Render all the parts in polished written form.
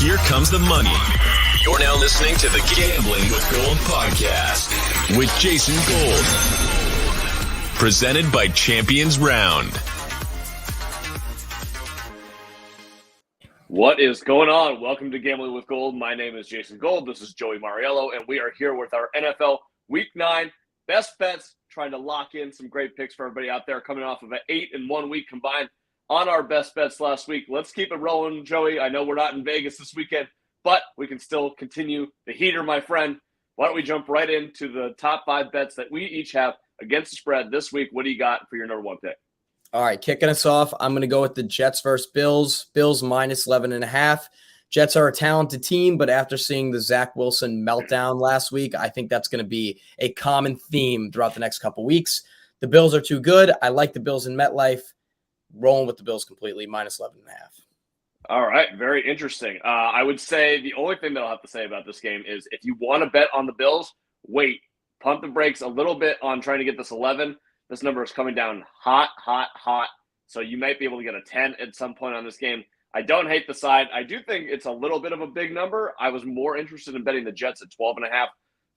Here comes the money. You're now listening to the Gambling with Gold podcast with Jason Gold. Presented by Champions Round. What is going on? Welcome to Gambling with Gold. My name is Jason Gold. This is Joey Mariello, and we are here with our NFL Week 9 best bets, trying to lock in some great picks for everybody out there, coming off of an 8-1 week combined on our best bets last week. Let's keep it rolling, Joey. I know we're not in Vegas this weekend, but we can still continue the heater, my friend. Why don't we jump right into the top 5 bets that we each have against the spread this week? What do you got for your number 1 pick? All right, kicking us off, I'm going to go with the Jets versus Bills. Bills minus 11.5. Jets are a talented team, but after seeing the Zach Wilson meltdown last week, I think that's going to be a common theme throughout the next couple weeks. The Bills are too good. I like the Bills in MetLife. Rolling with the Bills completely, minus 11.5. All right, very interesting. I would say the only thing that I'll have to say about this game is if you want to bet on the Bills, wait. Pump the brakes a little bit on trying to get this 11. This number is coming down hot. So you might be able to get a 10 at some point on this game. I don't hate the side. I do think it's a little bit of a big number. I was more interested in betting the Jets at 12.5,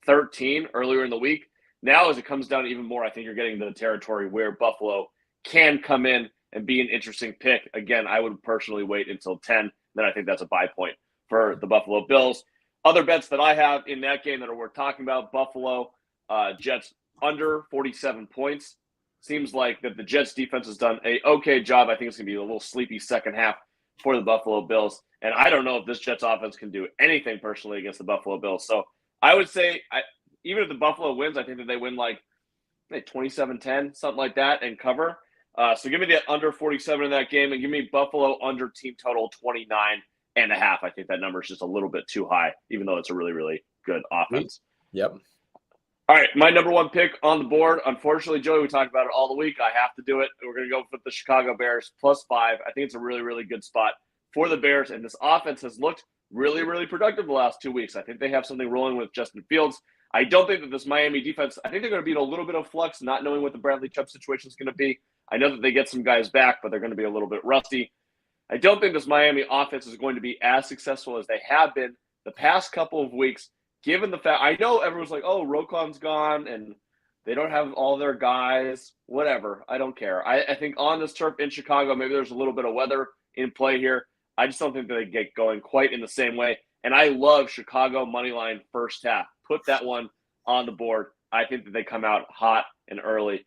13 earlier in the week. Now, as it comes down even more, I think you're getting to the territory where Buffalo can come in and be an interesting pick. Again, I would personally wait until 10. Then I think that's a buy point for the Buffalo Bills. Other bets that I have in that game that are worth talking about, Buffalo Jets under 47 points. Seems like that the Jets defense has done a okay job. I think it's going to be a little sleepy second half for the Buffalo Bills. And I don't know if this Jets offense can do anything personally against the Buffalo Bills. So I would say even if the Buffalo wins, I think that they win like 27-10, something like that, and cover. So give me the under 47 in that game and give me Buffalo under team total 29.5. I think that number is just a little bit too high, even though it's a really, really good offense. Yep. All right, my number 1 pick on the board. Unfortunately, Joey, we talked about it all the week. I have to do it. We're going to go with the Chicago Bears +5. I think it's a really, really good spot for the Bears, and this offense has looked really, really productive the last 2 weeks. I think they have something rolling with Justin Fields. I don't think that this Miami defense, I think they're going to be in a little bit of flux, not knowing what the Bradley Chubb situation is going to be. I know that they get some guys back, but they're going to be a little bit rusty. I don't think this Miami offense is going to be as successful as they have been the past couple of weeks, given the fact, I know everyone's like, oh, Roquan's gone and they don't have all their guys, whatever. I don't care. I think on this turf in Chicago, maybe there's a little bit of weather in play here. I just don't think that they get going quite in the same way. And I love Chicago moneyline first half. Put that one on the board. I think that they come out hot and early.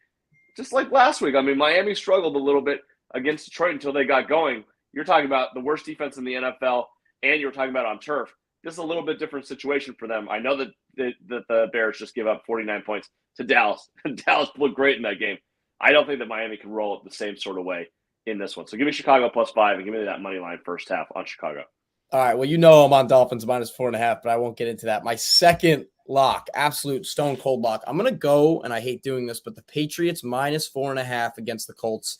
Just like last week. I mean, Miami struggled a little bit against Detroit until they got going. You're talking about the worst defense in the NFL, and you're talking about on turf. This is a little bit different situation for them. I know that the Bears just give up 49 points to Dallas. Dallas looked great in that game. I don't think that Miami can roll it the same sort of way in this one. So give me Chicago +5 and give me that money line first half on Chicago. All right, well, you know I'm on Dolphins -4.5, but I won't get into that. My second lock, absolute stone cold lock. I'm going to go, and I hate doing this, but the Patriots -4.5 against the Colts.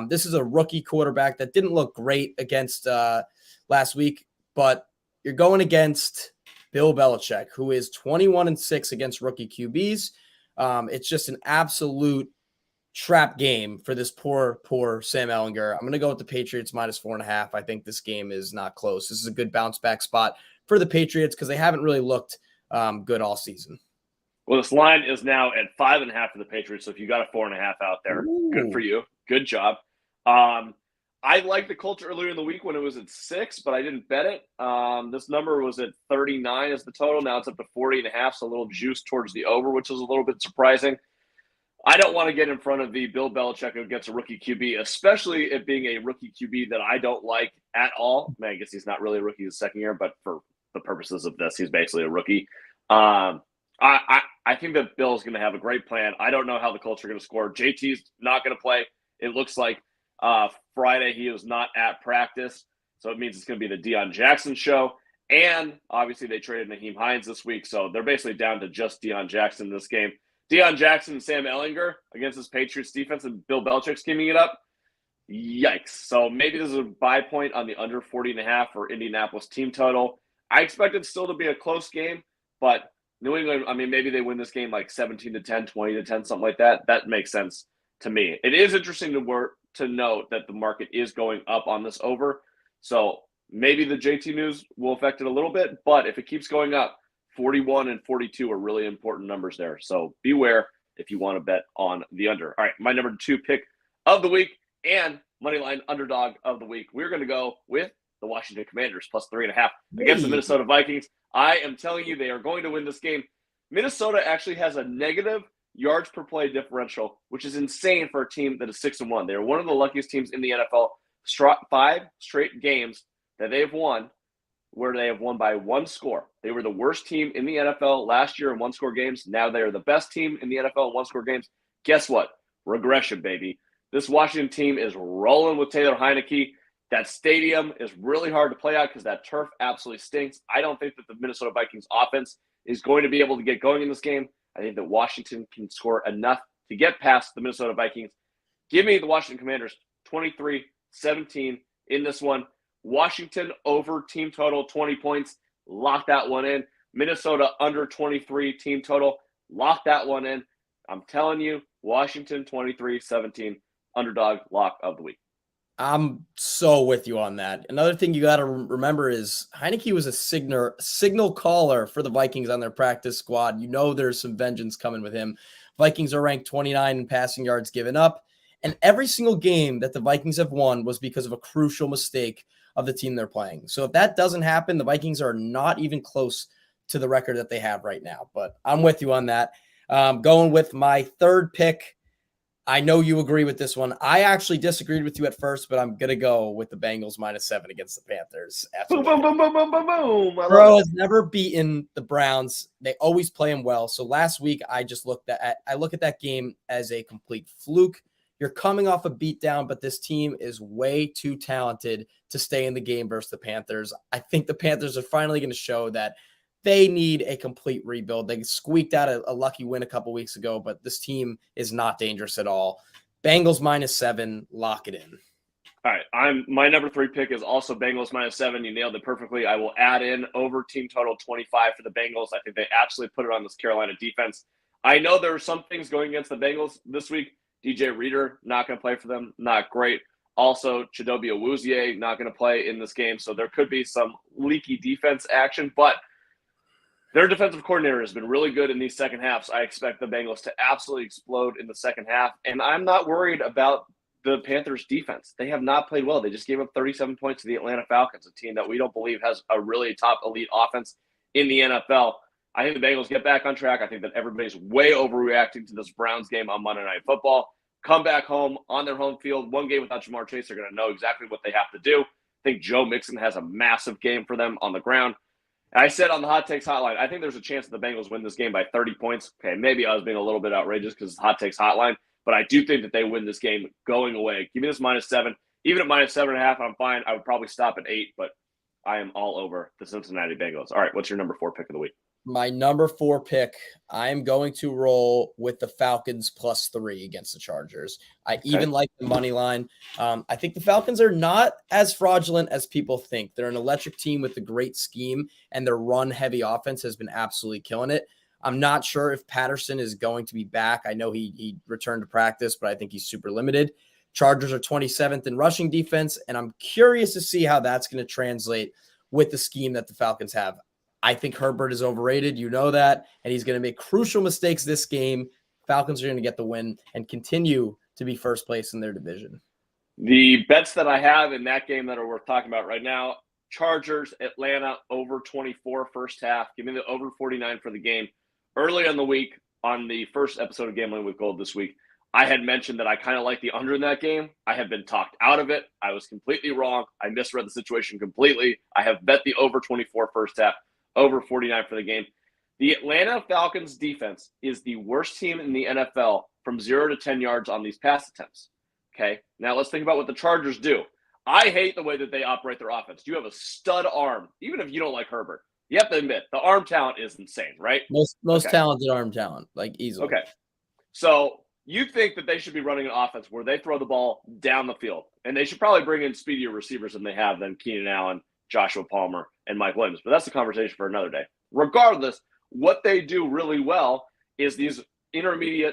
This is a rookie quarterback that didn't look great against last week, but you're going against Bill Belichick, who is 21-6 against rookie QBs. It's just an absolute trap game for this poor Sam Ehlinger. I'm going to go with the Patriots -4.5. I think this game is not close. This is a good bounce back spot for the Patriots because they haven't really looked good all season. Well, this line is now at 5.5 for the Patriots. So if you got a 4.5 out there, Good for you. Good job. I liked the Colts earlier in the week when it was at 6, but I didn't bet it. This number was at 39 as the total. Now it's up to 40.5, so a little juice towards the over, which is a little bit surprising. I don't want to get in front of the Bill Belichick who gets a rookie QB, especially it being a rookie QB that I don't like at all. I guess he's not really a rookie his second year, but for the purposes of this, he's basically a rookie. I think that Bill's going to have a great plan. I don't know how the Colts are going to score. JT's not going to play. It looks like Friday he was not at practice, so it means it's going to be the Deion Jackson show. And obviously they traded Naheem Hines this week, so they're basically down to just Deion Jackson in this game. Deion Jackson and Sam Ehlinger against this Patriots defense and Bill Belichick scheming it up. Yikes. So maybe this is a buy point on the under 40.5 for Indianapolis team total. I expect it still to be a close game, but New England, I mean, maybe they win this game like 17-10, 20-10, something like that. That makes sense to me. It is interesting to note that the market is going up on this over. So Maybe the JT news will affect it a little bit, but if it keeps going up, 41 and 42 are really important numbers there. So beware if you want to bet on the under. All right, my number 2 pick of the week and moneyline underdog of the week. We're going to go with the Washington Commanders plus 3.5 against the Minnesota Vikings. I am telling you, they are going to win this game. Minnesota actually has a negative yards per play differential, which is insane for a team that is 6-1. They are one of the luckiest teams in the NFL. 5 straight games that they've won where they have won by 1 score. They were the worst team in the NFL last year in 1-score games. Now they are the best team in the NFL in 1-score games. Guess what? Regression, baby. This Washington team is rolling with Taylor Heineke. That stadium is really hard to play out because that turf absolutely stinks. I don't think that the Minnesota Vikings offense is going to be able to get going in this game. I think that Washington can score enough to get past the Minnesota Vikings. Give me the Washington Commanders 23-17 in this one. Washington over team total 20 points. Lock that one in. Minnesota under 23 team total. Lock that one in. I'm telling you, Washington 23-17 underdog lock of the week. I'm so with you on that. Another thing you got to remember is Heineke was a signal caller for the Vikings on their practice squad. You know there's some vengeance coming with him. Vikings are ranked 29 in passing yards given up. And every single game that the Vikings have won was because of a crucial mistake of the team they're playing. So if that doesn't happen, the Vikings are not even close to the record that they have right now. But I'm with you on that. Going with my 3rd pick. I know you agree with this one. I actually disagreed with you at first, but I'm going to go with the Bengals -7 against the Panthers. Boom, boom, boom, boom, boom, boom, boom. Bro has never beaten the Browns. They always play them well. So last week, I look at that game as a complete fluke. You're coming off a beatdown, but this team is way too talented to stay in the game versus the Panthers. I think the Panthers are finally going to show that they need a complete rebuild. They squeaked out a lucky win a couple weeks ago, but this team is not dangerous at all. Bengals -7, lock it in. All right, my number 3 pick is also Bengals -7. You nailed it perfectly. I will add in over team total 25 for the Bengals. I think they absolutely put it on this Carolina defense. I know there are some things going against the Bengals this week. DJ Reader, not going to play for them. Not great. Also, Chidobe Awuzie, not going to play in this game. So there could be some leaky defense action, but their defensive coordinator has been really good in these second halves. I expect the Bengals to absolutely explode in the second half. And I'm not worried about the Panthers defense. They have not played well. They just gave up 37 points to the Atlanta Falcons, a team that we don't believe has a really top elite offense in the NFL. I think the Bengals get back on track. I think that everybody's way overreacting to this Browns game on Monday Night Football. Come back home on their home field. One game without Jamar Chase, they're going to know exactly what they have to do. I think Joe Mixon has a massive game for them on the ground. I said on the Hot Takes Hotline, I think there's a chance that the Bengals win this game by 30 points. Okay, maybe I was being a little bit outrageous because it's Hot Takes Hotline, but I do think that they win this game going away. Give me this -7. Even at -7.5, I'm fine. I would probably stop at 8, but I am all over the Cincinnati Bengals. All right, what's your number 4 pick of the week? My number 4 pick, I am going to roll with the Falcons +3 against the Chargers. I even like the money line. I think the Falcons are not as fraudulent as people think. They're an electric team with a great scheme, and their run-heavy offense has been absolutely killing it. I'm not sure if Patterson is going to be back. I know he returned to practice, but I think he's super limited. Chargers are 27th in rushing defense, and I'm curious to see how that's going to translate with the scheme that the Falcons have. I think Herbert is overrated. You know that. And he's going to make crucial mistakes this game. Falcons are going to get the win and continue to be first place in their division. The bets that I have in that game that are worth talking about right now, Chargers, Atlanta, over 24 first half. Give me the over 49 for the game. Early on the week, on the first episode of Gambling with Gold this week, I had mentioned that I kind of like the under in that game. I have been talked out of it. I was completely wrong. I misread the situation completely. I have bet the over 24 first half. Over 49 for the game. The Atlanta Falcons defense is the worst team in the NFL from 0 to 10 yards on these pass attempts. Okay, now let's think about what the Chargers do. I hate the way that they operate their offense. You have a stud arm, even if you don't like Herbert. You have to admit, the arm talent is insane, right? Most talented arm talent, like easily. Okay, so you think that they should be running an offense where they throw the ball down the field, and they should probably bring in speedier receivers than they have than Keenan Allen, Joshua Palmer, and Mike Williams. But that's a conversation for another day. Regardless, what they do really well is these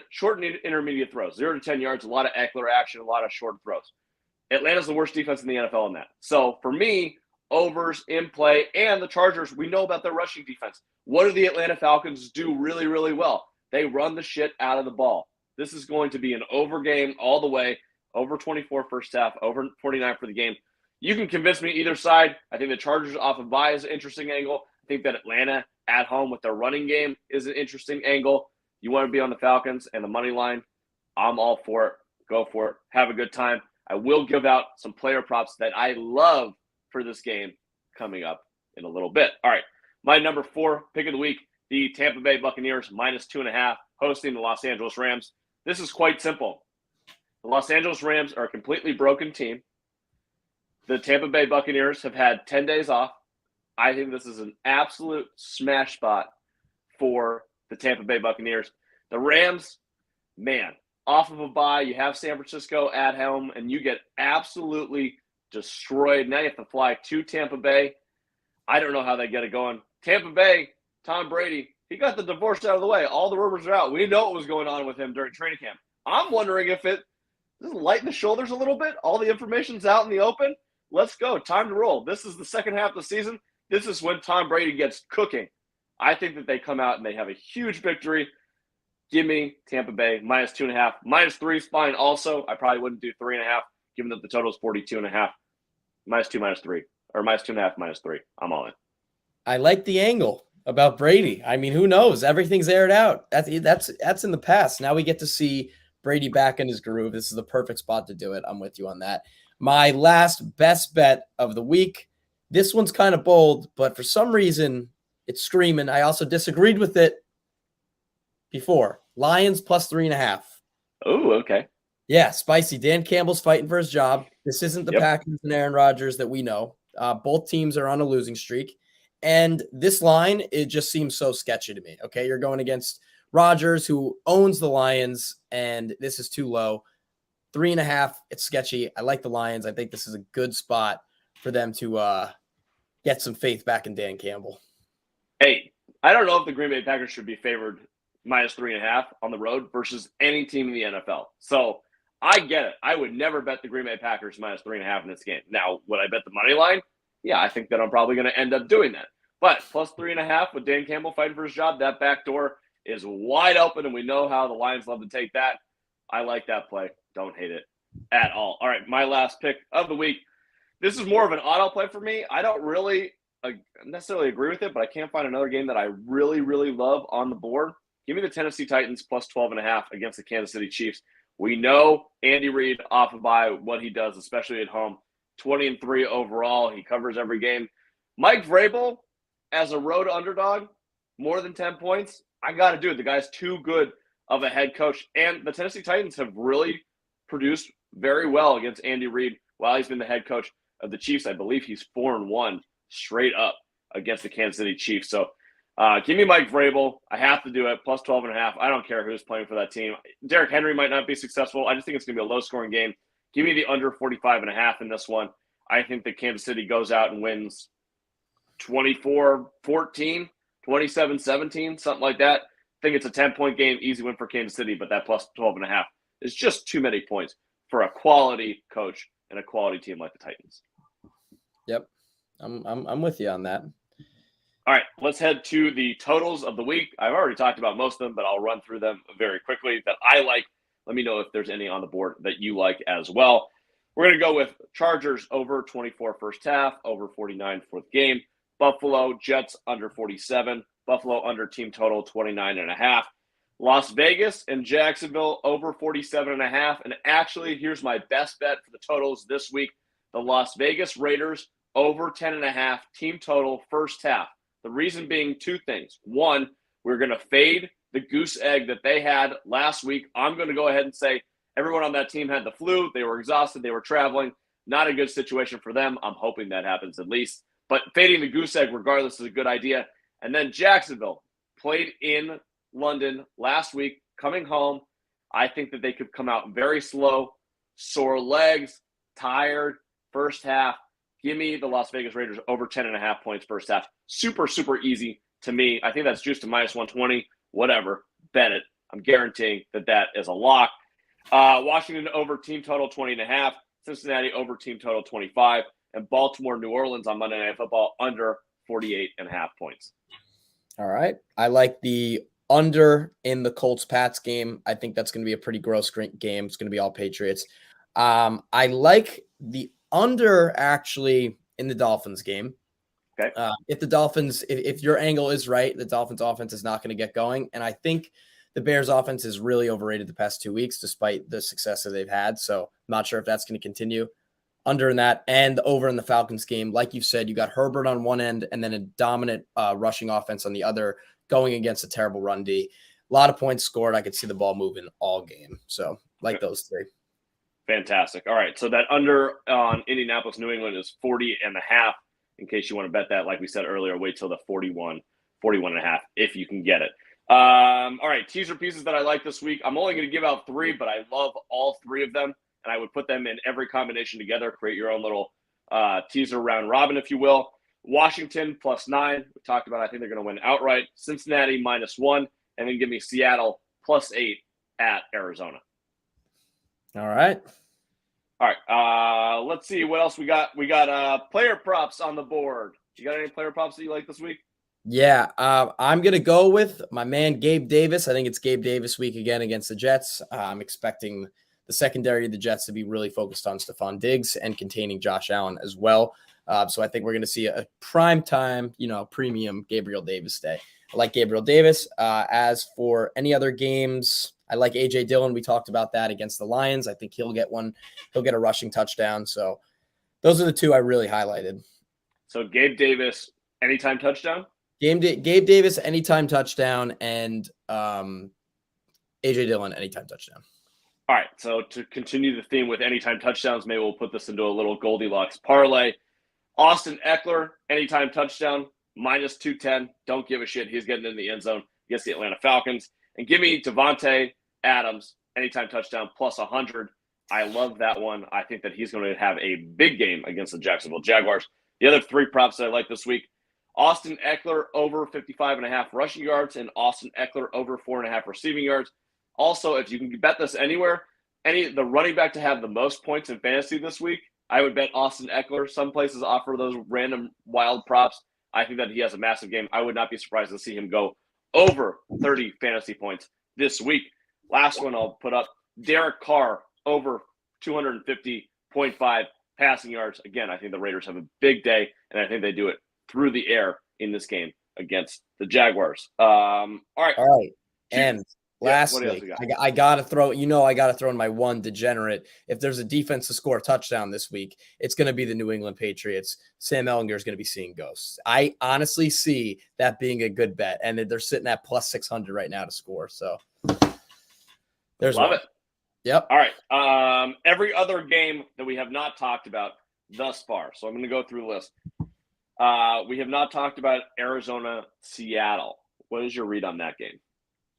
short and intermediate throws. 0 to 10 yards, a lot of Eckler action, a lot of short throws. Atlanta's the worst defense in the NFL in that. So for me, overs in play. And the Chargers, we know about their rushing defense. What do the Atlanta Falcons do really, really well? They run the shit out of the ball. This is going to be an over game all the way, over 24 first half, over 49 for the game. You can convince me either side. I think the Chargers off of bye is an interesting angle. I think that Atlanta at home with their running game is an interesting angle. You want to be on the Falcons and the money line, I'm all for it. Go for it. Have a good time. I will give out some player props that I love for this game coming up in a little bit. All right, my number 4 pick of the week, the Tampa Bay Buccaneers -2.5 hosting the Los Angeles Rams. This is quite simple. The Los Angeles Rams are a completely broken team. The Tampa Bay Buccaneers have had 10 days off. I think this is an absolute smash spot for the Tampa Bay Buccaneers. The Rams, man, off of a bye, you have San Francisco at home, and you get absolutely destroyed. Now you have to fly to Tampa Bay. I don't know how they get it going. Tampa Bay, Tom Brady, he got the divorce out of the way. All the rumors are out. We know what was going on with him during training camp. I'm wondering if it doesn't lighten the shoulders a little bit. All the information's out in the open. Let's go. Time to roll. This is the second half of the season. This is when Tom Brady gets cooking. I think that they come out and they have a huge victory. Give me Tampa Bay -2.5. -3 is fine also. I probably wouldn't do 3.5, given that the total is 42.5. -2, -3. Or -2.5, -3. I'm all in. I like the angle about Brady. I mean, who knows? Everything's aired out. That's in the past. Now we get to see Brady back in his groove. This is the perfect spot to do it. I'm with you on that. My last best bet of the week. This one's kind of bold, but for some reason, it's screaming. I also disagreed with it before. Lions +3.5. Oh, okay. Yeah, spicy. Dan Campbell's fighting for his job. This isn't the Packers and Aaron Rodgers that we know. Both teams are on a losing streak. And this line, it just seems so sketchy to me. Okay, you're going against Rodgers, who owns the Lions, and this is too low. 3.5, it's sketchy. I like the Lions. I think this is a good spot for them to get some faith back in Dan Campbell. Hey, I don't know if the Green Bay Packers should be favored -3.5 on the road versus any team in the NFL. So I get it. I would never bet the Green Bay Packers -3.5 in this game. Now, would I bet the money line? Yeah, I think that I'm probably going to end up doing that. But +3.5 with Dan Campbell fighting for his job, that back door is wide open, and we know how the Lions love to take that. I like that play. Don't hate it at all. All right, my last pick of the week. This is more of an auto play for me. I don't really necessarily agree with it, but I can't find another game that I really, really love on the board. Give me the Tennessee Titans +12.5 against the Kansas City Chiefs. We know Andy Reid off of bye, what he does, especially at home. 20-3 overall. He covers every game. Mike Vrabel, as a road underdog, more than 10 points. I got to do it. The guy's too good of a head coach. And the Tennessee Titans have really produced very well against Andy Reid while he's been the head coach of the Chiefs. I believe he's 4-1 straight up against the Kansas City Chiefs. So give me Mike Vrabel. I have to do it. +12.5. I don't care who's playing for that team. Derrick Henry might not be successful. I just think it's going to be a low-scoring game. Give me the under 45.5 in this one. I think that Kansas City goes out and wins 24-14, 27-17, something like that. I think it's a 10-point game, easy win for Kansas City, but that +12.5 is just too many points for a quality coach and a quality team like the Titans. Yep, I'm with you on that. All right, let's head to the totals of the week. I've already talked about most of them, but I'll run through them very quickly that I like. Let me know if there's any on the board that you like as well. We're going to go with Chargers over 24 first half, over 49 fourth game. Buffalo, Jets under 47. Buffalo under team total 29.5. Las Vegas and Jacksonville over 47.5. And actually, here's my best bet for the totals this week. The Las Vegas Raiders over 10.5 team total first half. The reason being two things. One, we're going to fade the goose egg that they had last week. I'm going to go ahead and say everyone on that team had the flu. They were exhausted. They were traveling. Not a good situation for them. I'm hoping that happens at least. But fading the goose egg regardless is a good idea. And then Jacksonville played in London last week, coming home. I think that they could come out very slow, sore legs, tired, first half. Give me the Las Vegas Raiders over 10.5 points first half. Super, super easy to me. I think that's juiced to -120. Whatever. Bet it. I'm guaranteeing that that is a lock. Washington over team total 20.5. Cincinnati over team total 25. and Baltimore, New Orleans on Monday Night Football under 48.5 points. All right. I like the under in the Colts-Pats game. I think that's going to be a pretty gross game. It's going to be all Patriots. I like the under actually in the Dolphins game. Okay. If the Dolphins, if your angle is right, the Dolphins offense is not going to get going. And I think the Bears offense is really overrated the past 2 weeks, despite the success that they've had. So I'm not sure if that's going to continue. Under in that and over in the Falcons game. Like you said, you got Herbert on one end and then a dominant rushing offense on the other going against a terrible run D. A lot of points scored. I could see the ball moving all game. So like those three. Fantastic. All right. So that under on Indianapolis, New England is 40.5. In case you want to bet that, like we said earlier, wait till the 41.5 if you can get it. All right. Teaser pieces that I like this week. I'm only going to give out 3, but I love all 3 of them. And I would put them in every combination together, create your own little teaser round robin, if you will. Washington +9. We talked about, I think they're going to win outright. Cincinnati -1. And then give me Seattle +8 at Arizona. All right. All right. Let's see what else we got. We got player props on the board. You got any player props that you like this week? Yeah, I'm going to go with my man Gabe Davis. I think it's Gabe Davis week again against the Jets. I'm expecting the secondary of the Jets to be really focused on Stephon Diggs and containing Josh Allen as well. So I think we're going to see a prime time, premium Gabriel Davis day. I like Gabriel Davis. As for any other games, I like A.J. Dillon. We talked about that against the Lions. I think he'll get one. He'll get a rushing touchdown. So those are the 2 I really highlighted. So Gabe Davis, anytime touchdown? Gabe Davis, anytime touchdown, and A.J. Dillon, anytime touchdown. All right, so to continue the theme with anytime touchdowns, maybe we'll put this into a little Goldilocks parlay. Austin Eckler, anytime touchdown, -210. Don't give a shit. He's getting in the end zone against the Atlanta Falcons. And give me Devontae Adams, anytime touchdown, +100. I love that one. I think that he's going to have a big game against the Jacksonville Jaguars. The other 3 props that I like this week, Austin Eckler over 55.5 rushing yards and Austin Eckler over 4.5 receiving yards. Also, if you can bet this anywhere, the running back to have the most points in fantasy this week, I would bet Austin Eckler. Some places offer those random wild props. I think that he has a massive game. I would not be surprised to see him go over 30 fantasy points this week. Last one I'll put up, Derek Carr over 250.5 passing yards. Again, I think the Raiders have a big day, and I think they do it through the air in this game against the Jaguars. All right. And lastly, I got to throw in my one degenerate. If there's a defense to score a touchdown this week, it's going to be the New England Patriots. Sam Ehlinger is going to be seeing ghosts. I honestly see that being a good bet, and they're sitting at +600 right now to score. So there's Love one. it. Yep. All right. Every other game that we have not talked about thus far. So I'm going to go through the list. We have not talked about Arizona, Seattle. What is your read on that game?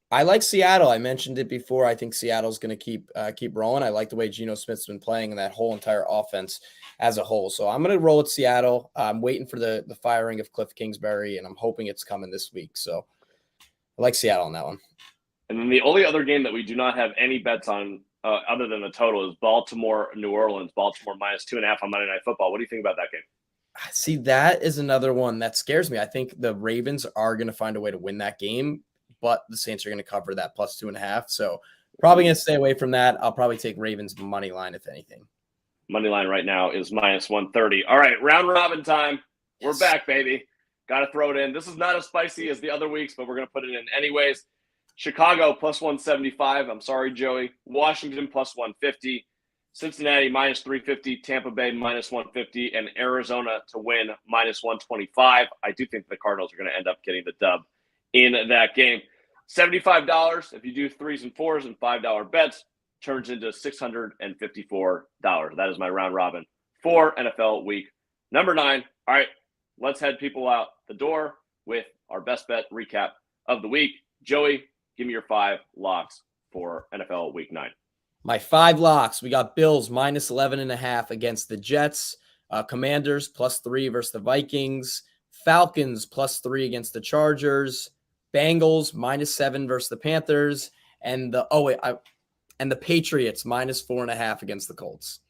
I like Seattle. I mentioned it before. I think Seattle's going to keep rolling. I like the way Geno Smith's been playing and that whole entire offense as a whole. So I'm going to roll with Seattle. I'm waiting for the firing of Cliff Kingsbury, and I'm hoping it's coming this week. So I like Seattle on that one. And then the only other game that we do not have any bets on other than the total is Baltimore, New Orleans. Baltimore -2.5 on Monday Night Football. What do you think about that game? See, that is another one that scares me. I think the Ravens are going to find a way to win that game, but the Saints are going to cover that +2.5. So probably going to stay away from that. I'll probably take Ravens money line, if anything. Money line right now is -130. All right, round robin time. We're back, baby. Got to throw it in. This is not as spicy as the other weeks, but we're going to put it in anyways. Chicago +175. I'm sorry, Joey. Washington +150. Cincinnati -350. Tampa Bay -150. And Arizona to win -125. I do think the Cardinals are going to end up getting the dub in that game. $75 if you do 3s and 4s and $5 bets turns into $654. That is my round robin for NFL week number 9. All right, let's head people out the door with our best bet recap of the week. Joey, give me your 5 locks for NFL week 9. My 5 locks. We got Bills -11.5 against the Jets. Commanders +3 versus the Vikings. Falcons +3 against the Chargers. Bengals -7 versus the Panthers. And the Patriots -4.5 against the Colts.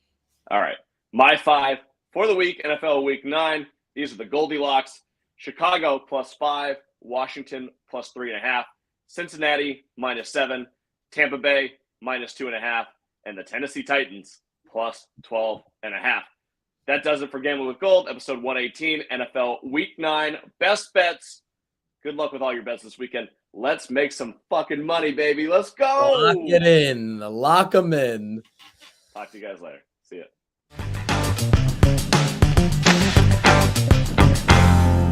All right. My 5 For the week, NFL Week 9, these are the Goldilocks. Chicago +5, Washington +3.5, Cincinnati -7, Tampa Bay -2.5, and the Tennessee Titans +12.5. That does it for Gambling with Gold, episode 118, NFL Week 9 best bets. Good luck with all your bets this weekend. Let's make some fucking money, baby. Let's go. Lock it in. Lock them in. Talk to you guys later. See ya.